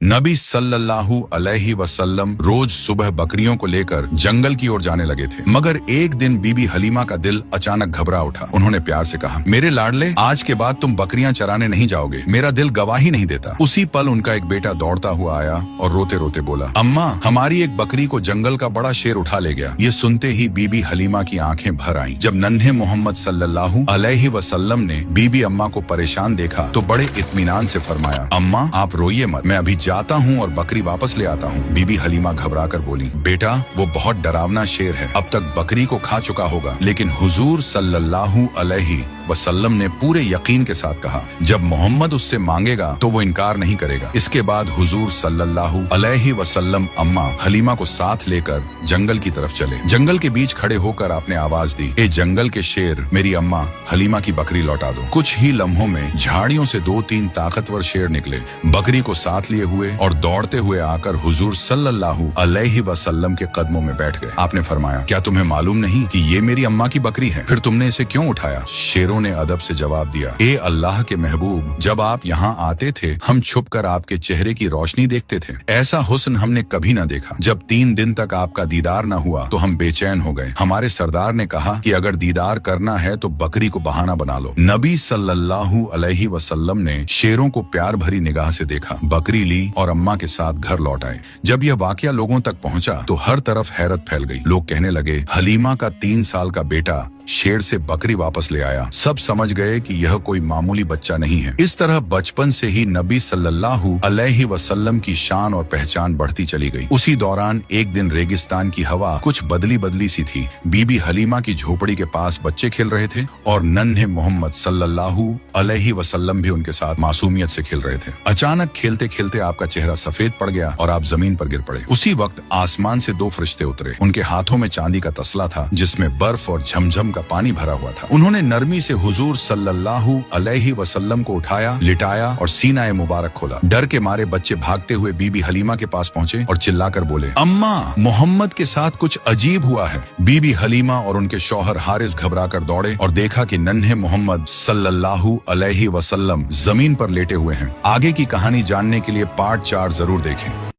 नबी सल्लल्लाहु अलैहि वसल्लम रोज सुबह बकरियों को लेकर जंगल की ओर जाने लगे थे, मगर एक दिन बीबी हलीमा का दिल अचानक घबरा उठा। उन्होंने प्यार से कहा, मेरे लाडले, आज के बाद तुम बकरियां चराने नहीं जाओगे, मेरा दिल गवाही नहीं देता। उसी पल उनका एक बेटा दौड़ता हुआ आया और रोते रोते बोला, अम्मा, हमारी एक बकरी को जंगल का बड़ा शेर उठा ले गया। ये सुनते ही बीबी हलीमा की आंखें भर आईं। जब नन्हे मोहम्मद सल्लल्लाहु अलैहि वसल्लम ने बीबी अम्मा को परेशान देखा तो बड़े इत्मीनान से फरमाया, अम्मा, आप रोइए मत, मैं अभी जाता हूँ और बकरी वापस ले आता हूँ। बीबी हलीमा घबरा कर बोली, बेटा, वो बहुत डरावना शेर है, अब तक बकरी को खा चुका होगा। लेकिन हुजूर सल्लल्लाहु अलैहि वसल्लम ने पूरे यकीन के साथ कहा, जब मोहम्मद उससे मांगेगा तो वो इनकार नहीं करेगा। इसके बाद हुजूर सल्लल्लाहु अलैहि वसल्लम अम्मा हलीमा को साथ लेकर जंगल की तरफ चले। जंगल के बीच खड़े होकर आपने आवाज दी, ए जंगल के शेर, मेरी अम्मा हलीमा की बकरी लौटा दो। कुछ ही लम्हों में झाड़ियों से 2-3 ताकतवर शेर निकले, बकरी को साथ लिए हुए और दौड़ते हुए आकर हुजूर सल्लल्लाहु अलैहि वसल्लम के कदमों में बैठ गए। आपने फरमाया, क्या तुम्हें मालूम नहीं कि ये मेरी अम्मा की बकरी है? फिर तुमने इसे क्यों उठाया? शेरों ने अदब से जवाब दिया, ए अल्लाह के महबूब, जब आप यहाँ आते थे हम छुपकर आपके चेहरे की रोशनी देखते थे। ऐसा हुस्न हमने कभी न देखा। जब 3 दिन तक आपका दीदार न हुआ तो हम बेचैन हो गए। हमारे सरदार ने कहा कि अगर दीदार करना है तो बकरी को बहाना बना लो। नबी सल्लल्लाहु अलैहि वसल्लम ने शेरों को प्यार भरी निगाह से देखा, बकरी ली और अम्मा के साथ घर लौट आए। जब यह वाकया लोगों तक पहुंचा तो हर तरफ हैरत फैल गई। लोग कहने लगे, हलीमा का 3 साल का बेटा शेर से बकरी वापस ले आया। सब समझ गए कि यह कोई मामूली बच्चा नहीं है। इस तरह बचपन से ही नबी सल्लल्लाहु अलैहि वसल्लम की शान और पहचान बढ़ती चली गई। उसी दौरान एक दिन रेगिस्तान की हवा कुछ बदली बदली सी थी। बीबी हलीमा की झोपड़ी के पास बच्चे खेल रहे थे और नन्हे मोहम्मद सल्लल्लाहु अलैहि वसल्लम भी उनके साथ मासूमियत से खेल रहे थे। अचानक खेलते खेलते आपका चेहरा सफेद पड़ गया और आप जमीन पर गिर पड़े। उसी वक्त आसमान से 2 फरिश्ते उतरे। उनके हाथों में चांदी का तसला था जिसमें बर्फ और झमझम का पानी भरा हुआ था। उन्होंने नरमी से हुजूर सल्लल्लाहु अलैहि वसल्लम को उठाया, लिटाया और सीना मुबारक खोला। डर के मारे बच्चे भागते हुए बीबी हलीमा के पास पहुंचे और चिल्लाकर बोले, अम्मा, मोहम्मद के साथ कुछ अजीब हुआ है। बीबी हलीमा और उनके शौहर हारिस घबराकर दौड़े और देखा कि नन्हे मोहम्मद सल्लल्लाहु अलैहि वसल्लम जमीन पर लेटे हुए हैं। आगे की कहानी जानने के लिए पार्ट 4 जरूर देखें।